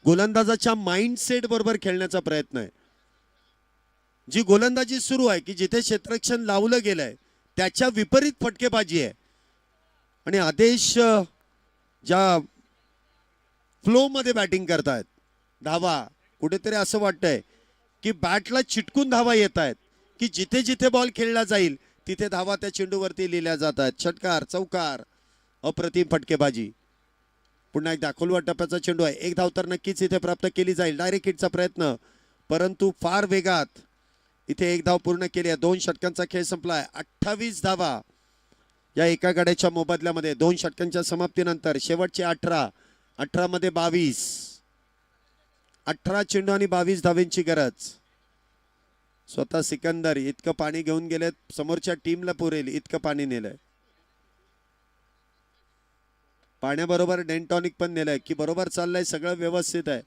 गोलंदाजाच्या माइंडसेट बरोबर खेळण्याचा प्रयत्न आहे. जी गोलंदाजी सुरू आहे की जिथे क्षेत्ररक्षण लावलं गेलंय त्याच्या विपरीत फटकेबाजी आहे आणि आदेश ज्या फ्लो मध्ये बॅटिंग करतायत. धावा कुठेतरी असं वाटतंय की बॅटला चिटकून धावा येत आहेत की जिथे जिथे बॉल खेळला जाईल तिथे धावा त्या चेंडूवरती लिहिल्या जात आहेत. षटकार, चौकार, अप्रतिम फटकेबाजी. पुन्हा एकदा खोलवर टप्प्याचा चेंडू आहे. एक धाव तर नक्कीच इथे प्राप्त केली जाईल. डायरेक्ट हिटचा प्रयत्न, परंतु फार वेगात. इथे एक धाव पूर्ण केली आहे. 2 षटकांचा खेळ संपलाय. 28 धावा या एका गड्याच्या मोबदल्यामध्ये. 2 षटकांच्या समाप्तीनंतर शेवटचे 18 मध्ये 22. 18 चेंडू आणि 22 धावेंची गरज. स्वतः सिकंदर इतकं पाणी घेऊन गेलेत, समोरच्या टीमला पुरेल इतकं पाणी नेलंय. पाण्याबरोबर डेंटॉनिक पण नेलंय की बरोबर चाललंय, सगळं व्यवस्थित आहे.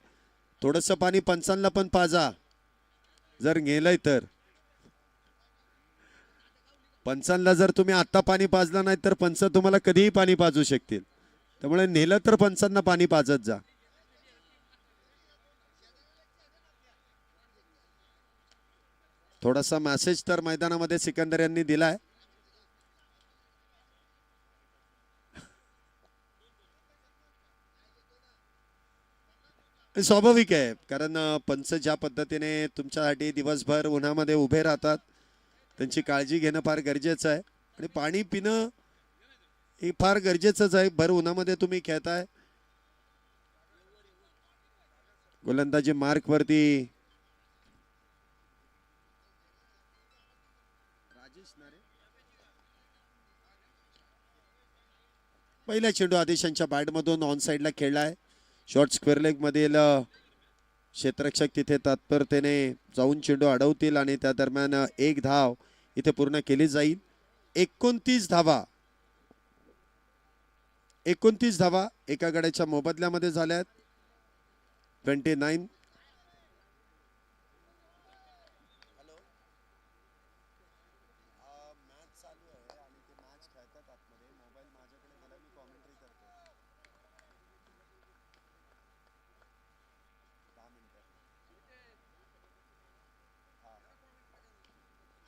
थोडंसं पाणी पंचांना पण पाजा जर गेलंय तर. पंचांना जर तुम्ही आता पाणी पाजलं नाही तर पंच तुम्हाला कधीही पाणी पाजू शकतील. त्यामुळे नेलं तर पंचांना पाणी पाजत जा. थोडासा मेसेज तर मैदानामध्ये सिकंदर यांनी दिलाय. स्वाभाविक आहे, कारण पंच ज्या पद्धतीने तुमच्यासाठी दिवसभर उन्हामध्ये उभे राहतात त्यांची काळजी घेणं फार गरजेचं आहे आणि पाणी पिणं हे फार गरजेचंच आहे. भर उन्हामध्ये तुम्ही खेळताय. गोलंदाजी मार्क वरती पहिला चेंडू आदेशांच्या बॅटमधून ऑन साईडला खेळलाय. शॉर्ट स्क्वेअर लेग मधील क्षेत्ररक्षक तिथे तत्परतेने जाऊन चेंडू अडवतील आणि त्या दरम्यान एक धाव इथे पूर्ण केली जाईल. 29 धावा 29 धावा एका गड्याच्या मोबदल्यामध्ये झाल्यात. 29.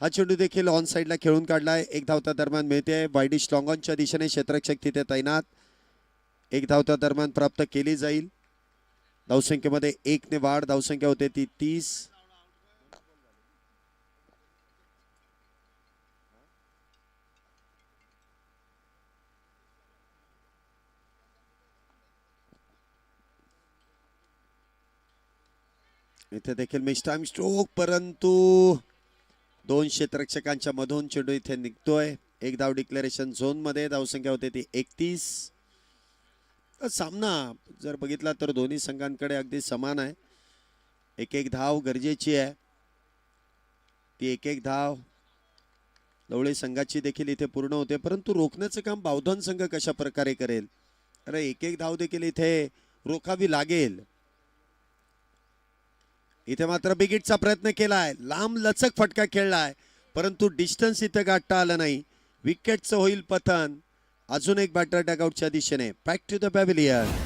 हा चेंडू देखील ऑन साईडला खेळून काढलाय. एक धावता दरम्यान मिळते. वाईडी स्ट्रॉंगॉनच्या दिशेने क्षेत्ररक्षक तिथे तैनात. एक धावता दरम्यान प्राप्त केली जाईल. धावसंख्येमध्ये 1 ने वाढ. धावसंख्या होते ती 30. इथे देखील मिस टाइम स्ट्रोक, परंतु 2 क्षेत्ररक्षकांच्या मधून चेंडू इथे निघतोय. एक धाव डिक्लेरेशन झोन मध्ये. धावसंख्या होते ती 31. सामना जर बघितला तर दोन्ही संघांकडे अगदी समान आहे. एक एक धाव गरजेची आहे. ती एक एक धाव लवळे संघाची देखील इथे पूर्ण होते, परंतु रोखण्याचं काम बावधन संघ कशा प्रकारे करेल. अरे एक एक धाव देखील इथे रोखावी लागेल. इथे मात्र बिगिटचा प्रयत्न केलाय. लांब लचक फटका खेळलाय, परंतु डिस्टन्स इथे गाठता आलं नाही. विकेटचं होईल पतन. अजून एक बॅटर डगआउटच्या दिशेने. Back to the pavilion.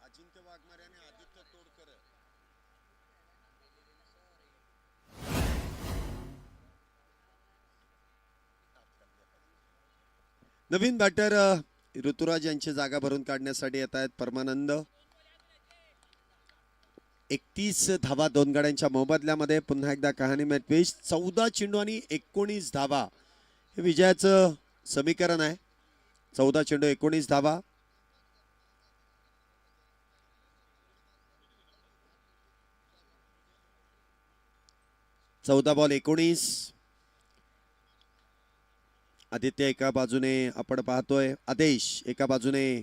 Ajinkya Waghmare आणि आदित्य तोडकर. नवीन बॅटर ऋतुराज यांची जागा भरून काढण्यासाठी येत आहेत परमानंद. 31 धावा 2 गाड्यांच्या मोबदल्यामध्ये. पुन्हा एकदा कहाणी मॅच ट्विस्ट. 14 चेंडू आणि 19 धावा हे विजयाचं समीकरण आहे. 14 चेंडू 19 धावा. चौदा बॉल 19. आदित्य एका बाजूने आपण पाहतोय. आदेश एका बाजूने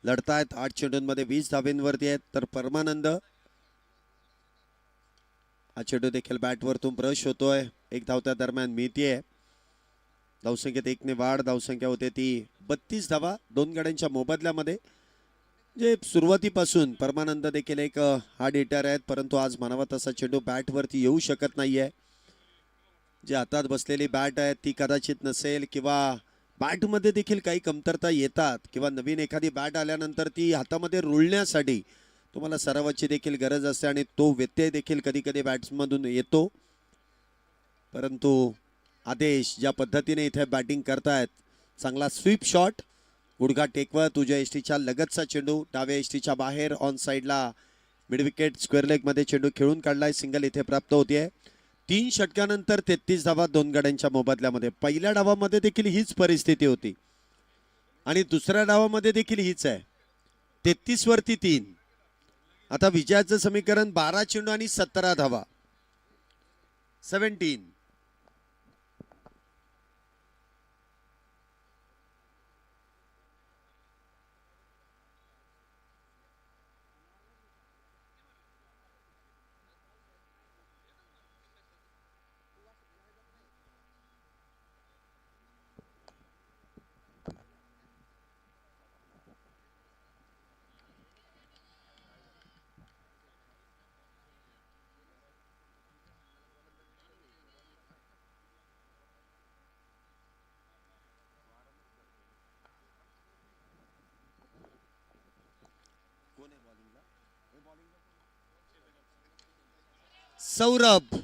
लढतायत. 8 चेंडूंमध्ये 20 धावेंवरती आहेत. तर परमानंद हा चेंडू देखील बॅटवरतून ब्रश होतोय. एक धावत्या दरम्यान मिळतीये. धावसंख्येत 1 ने वाढ. धावसंख्या होते ती 32 धावा 2 गाड्यांच्या मोबदल्यामध्ये. जे सुरुवातीपासून परमानंद देखील एक हार्ड हिटर आहेत, परंतु आज म्हणावा तसा चेंडू बॅटवरती येऊ शकत नाहीये. जे हातात बसलेली बॅट आहे ती कदाचित नसेल, किंवा बॅटमध्ये देखील काही कमतरता येतात, किंवा नवीन एखादी बॅट आल्यानंतर ती हातामध्ये रुळण्यासाठी तुम्हाला सरावाची देखील गरज असते आणि तो व्यत्यय देखील कधी कधी बॅट्समधून येतो. परंतु आदेश ज्या पद्धतीने इथे बॅटिंग करतायत, चांगला स्वीप शॉट. गुडघा टेकवत तुझ्या एसटीच्या लगतचा चेंडू डाव्या एसटीच्या बाहेर ऑन साईडला मिड विकेट स्क्वेअर लेग मध्ये चेंडू खेळून काढलाय. सिंगल इथे प्राप्त होतीये. 3 षटकानंतर 33 धावा 2 गाड्यांच्या मोबदल्यामध्ये. पहिल्या डावामध्ये देखील हीच परिस्थिती होती आणि दुसऱ्या डावामध्ये देखील हीच आहे. 33 वरती 3. आता विजयाचं समीकरण 12 चेंडू आणि 17 धावा. 17. सौरभ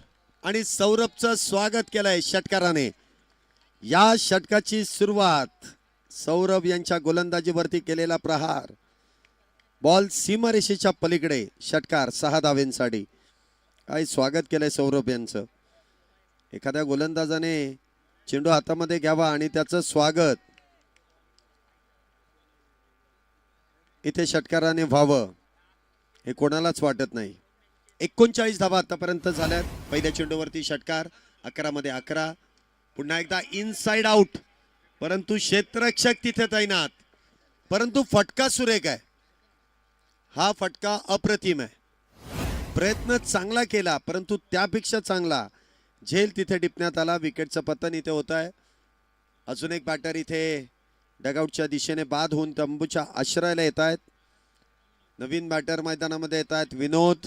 आणि सौरभचं स्वागत केलंय षटकाराने. या षटकाची सुरुवात सौरभ यांच्या गोलंदाजीवरती केलेला प्रहार. बॉल सीमारेषेच्या पलीकडे. षटकार 6 धावेंसाठी. काय स्वागत केलंय सौरभ यांचं. एखाद्या गोलंदाजाने चेंडू हातामध्ये घ्यावा आणि त्याचं स्वागत इथे षटकाराने व्हावं हे कोणालाच वाटत नाही. 39 धावा आतापर्यंत झाल्यात. पहिल्या चेंडूवरती षटकार. 11 मध्ये 11. पुन्हा एकदा इनसाइड आउट, परंतु क्षेत्ररक्षक तिथे तैनात. परंतु फटका सुरेख आहे. हा फटका अप्रतिम आहे. प्रयत्न चांगला केला, परंतु त्यापेक्षा चांगला झेल तिथे टिपण्यात आला. विकेटचं पतन इथे होत आहे. अजून एक बॅटर इथे डगआउटच्या दिशेने बाद होऊन तंबूच्या आश्रयाला येत आहेत. नवीन बॅटर मैदानामध्ये येत आहेत. विनोद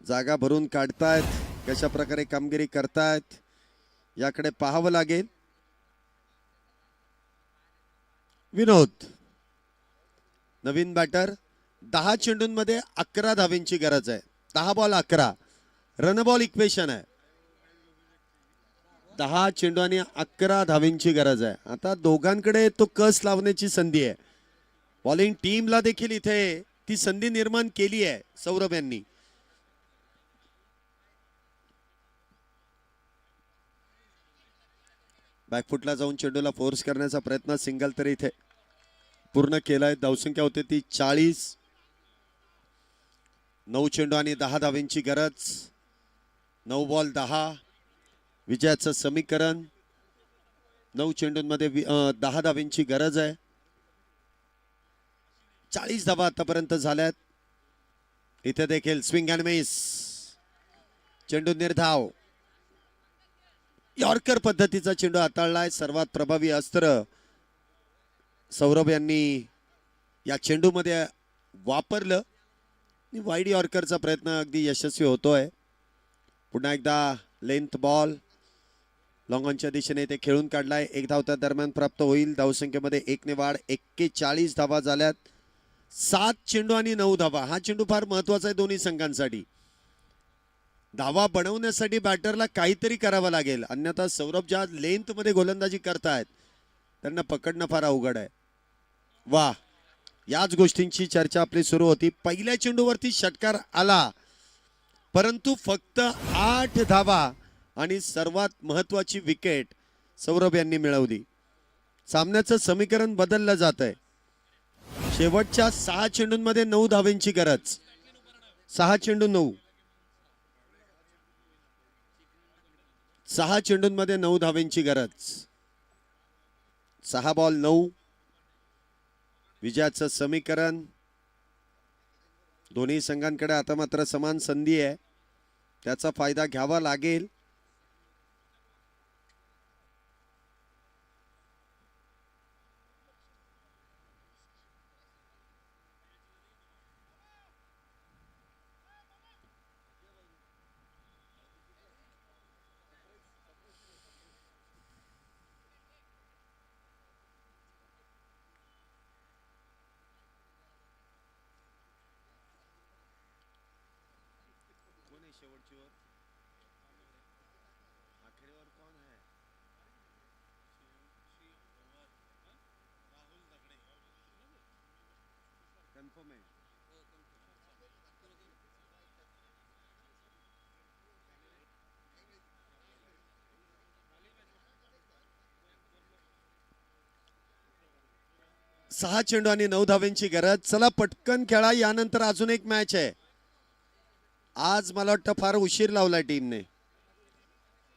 जागा भरून काढतायत. कशा प्रकारे कामगिरी करतायत याकडे पाहावं लागेल. विनोद नवीन बॅटर. 10 चेंडूंमध्ये 11 धावेंची गरज आहे. 10 बॉल 11 रन बॉल इक्वेशन आहे. 10 चेंडू आणि 11 धावेंची गरज आहे. आता दोघांकडे तो कस लावण्याची संधी आहे. बॉलिंग टीमला देखील इथे ती संधी निर्माण केली आहे सौरभ यांनी. बॅकफुटला जाऊन चेंडूला फोर्स करण्याचा प्रयत्न. सिंगल तरी इथे पूर्ण केलाय. धावसंख्या होते ती 40. 9 चेंडू आणि 10 धावेंची गरज. 9 बॉल 10 विजयाचं समीकरण. 9 चेंडूंमध्ये 10 धावेंची गरज आहे. 40 धावा आतापर्यंत झाल्यात. इथे देखील स्विंग अँड मिस. चेंडू निर्धाव. यॉर्कर पद्धतीचा चेंडू हाताळलाय. सर्वात प्रभावी अस्त्र सौरभ यांनी या चेंडूमध्ये वापरलं. वाईड यॉर्करचा प्रयत्न अगदी यशस्वी होतोय. पुन्हा एकदा लेंथ बॉल लॉंग ऑनच्या दिशेने ते खेळून काढलाय. 1 धाव त्या दरम्यान प्राप्त होईल. धावसंख्येमध्ये 1 ने वाढ. 41 धावा झाल्यात. 7 चेंडू आणि 9 धावा. हा चेंडू फार महत्वाचा आहे दोन्ही संघांसाठी. धावा बनवण्यासाठी बॅटरला काहीतरी करावं लागेल, अन्यथा सौरभ ज्या लेंथ मध्ये गोलंदाजी करतायत त्यांना पकडणं फार अवघड आहे. वा, याच गोष्टींची चर्चा आपली सुरू होती. पहिल्या चेंडूवरती षटकार आला, परंतु फक्त 8 धावा आणि सर्वात महत्वाची विकेट सौरभ यांनी मिळवली. सामन्याचं समीकरण बदललं जात आहे. शेवटच्या 6 चेंडूंमध्ये 9 धावेंची गरज. 6 चेंडू 9. 6 चेंडूंमध्ये 9 धावेंची गरज. 6 बॉल 9 विजयाचं समीकरण. दोन्ही संघांकडे आता मात्र समान संधी आहे, त्याचा फायदा घ्यावा लागेल. सहा चेंडू आणि 9 धावेंची गरज. चला पटकन खेळा, यानंतर अजून एक मॅच आहे. आज मला वाटतं फार उशीर लावला टीमने.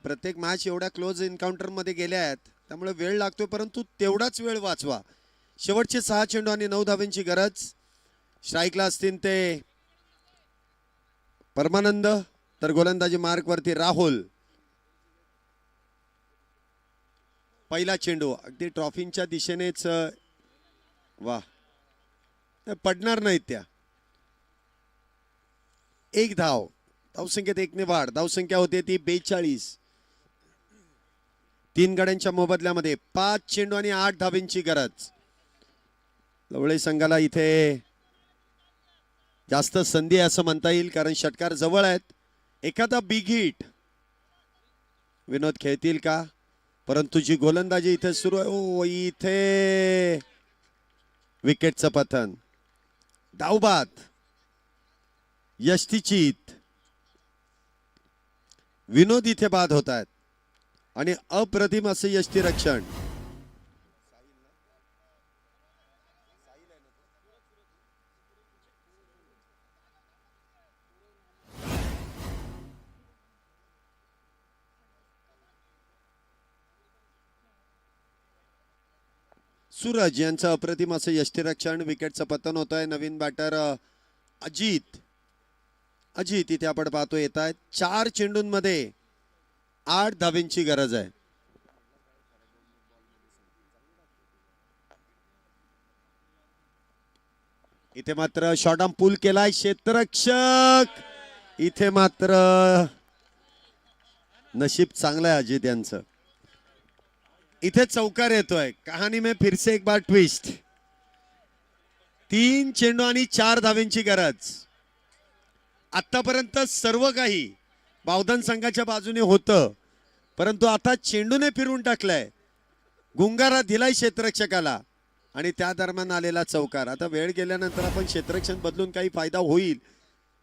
प्रत्येक मॅच एवढ्या क्लोज एन्काउंटर मध्ये गेल्या आहेत, त्यामुळे वेळ लागतोय, परंतु तेवढाच वेळ वाचवा. शेवटचे 6 चेंडू आणि 9 धावेंची गरज. स्ट्राईकला असतील ते परमानंद, तर गोलंदाजी मार्क वरती राहुल. पहिला चेंडू अगदी ट्रॉफीच्या दिशेनेच. वा, पडणार नाहीत त्या. 1 धाव. धावसंख्येत 1 ने वाढ. धावसंख्या होते ती 42. 3 गड्यांच्या मोबदल्यामध्ये 5 चेंडू आणि 8 धावेंची गरज. लवळे संघाला इथे जास्त संधी असं म्हणता येईल, कारण षटकार जवळ आहेत. एखादा बिग हिट विनोद खेळतील का? परंतु जी गोलंदाजी इथे सुरू आहे, ओ इथे विकेटचं पतन. धावबाद यष्टीचीत. विनोद इथे बाद होत आहेत आणि अप्रतिम असे यष्टीरक्षण. सूरज यांचं अप्रतिम असं यष्टीरक्षण. विकेटचं पतन होत आहे. नवीन बॅटर अजित इथे आपण पाहतो येत आहेत. 4 चेंडूंमध्ये 8 धाब्यांची गरज आहे. इथे मात्र शॉर्ट आर्म पुल केलाय क्षेत्ररक्षक. इथे मात्र नशीब चांगलं आहे अजित यांचं. इथे चौकार येतोय. कहाणी में फिर से एक बार ट्विस्ट. 3 चेंडू आणि 4 धाब्यांची गरज. आतापर्यंत सर्व काही बावधन संघाच्या बाजूने होतं, परंतु आता चेंडूने फिरवून टाकलाय. गुंगारा दिलाय क्षेत्ररक्षकाला आणि त्या दरम्यान आलेला चौकार. आता वेळ गेल्यानंतर आपण क्षेत्ररक्षण बदलून काही फायदा होईल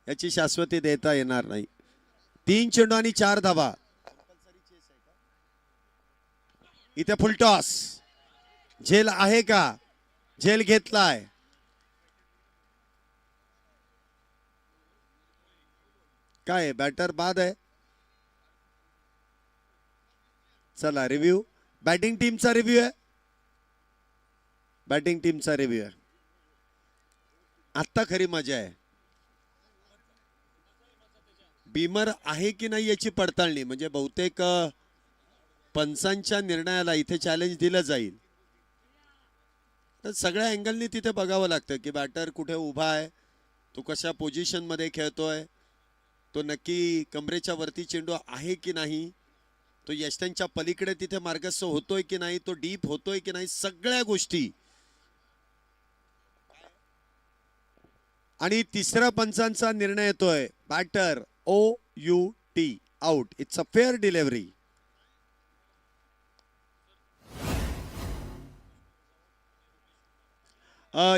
याची शाश्वती देता येणार नाही. 3 चेंडू आणि 4 धाबा. इथे फुलटॉस. झेल आहे का? झेल घेतलाय. काय बॅटर बाद आहे. चला रिव्ह्यू. बॅटिंग टीमचा रिव्ह्यू आहे. बॅटिंग टीमचा रिव्ह्यू आहे. आता खरी मजा आहे. बीमर आहे की नाही याची पडताळणी, म्हणजे बहुतेक पंचांच्या निर्णयाला इथे चॅलेंज दिलं जाईल. तर सगळ्या अँगलनी तिथे बघावं लागतं की बॅटर कुठे उभा आहे, तो कशा पोझिशन मध्ये खेळतोय, तो नक्की कमरेच्या वरती चेंडू आहे की नाही, तो यष्ट्यांच्या पलीकडे तिथे मार्गस्थ होतोय की नाही, तो डीप होतोय की नाही, सगळ्या गोष्टी. आणि तिसऱ्या पंचांचा निर्णय येतोय. Batter OUT out. It's a fair delivery.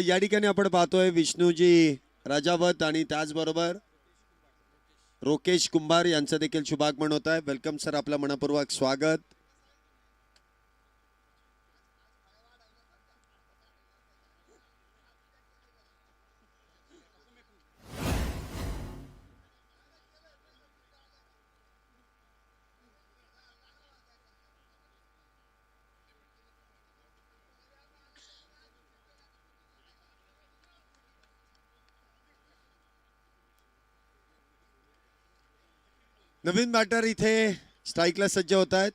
या ठिकाणी आपण पाहतोय विष्णूजी राजावत आणि त्याचबरोबर रोकेश कुंभार यांचं देखील शुभागमन होत आहे. वेलकम सर, आपलं मनपूर्वक स्वागत. नवीन बॅटर इथे स्ट्राईकला सज्ज होत आहेत.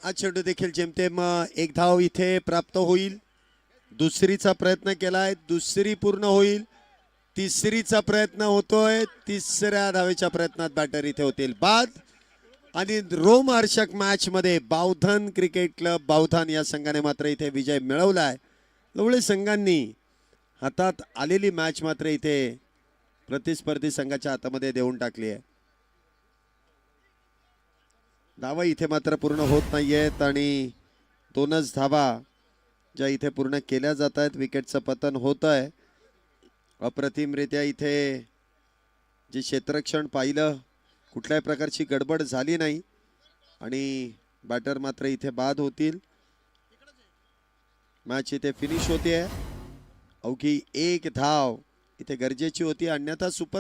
आज चेंडू देखील जेमतेम 1 धाव इथे प्राप्त होईल. दुसरीचा प्रयत्न केलाय, दुसरी पूर्ण होईल. तिसरीचा प्रयत्न होतोय. तिसऱ्या धावेच्या प्रयत्नात बॅटर इथे होतील बाद. आणि रोमहर्षक मॅच मध्ये बावधन क्रिकेट क्लब बावधन या संघाने मात्र इथे विजय मिळवलाय. दोन्ही संघांनी हातात आलेली मॅच मात्र इथे प्रतिस्पर्धी संघाच्या हातामध्ये देऊन टाकली आहे. धावा इथे मात्र पूर्ण होत नाहीयेत आणि 2च धावा ज्या इथे पूर्ण केल्या जात आहेत. विकेटचं पतन होत आहे. अप्रतिमरित्या इथे जे क्षेत्ररक्षण पाहिलं, कुठल्याही प्रकारची गडबड झाली नाही आणि बॅटर मात्र इथे बाद होतील. मॅच इथे फिनिश होते. अवघी 1 धाव इथे गरजेची होती, अन्यथा सुपर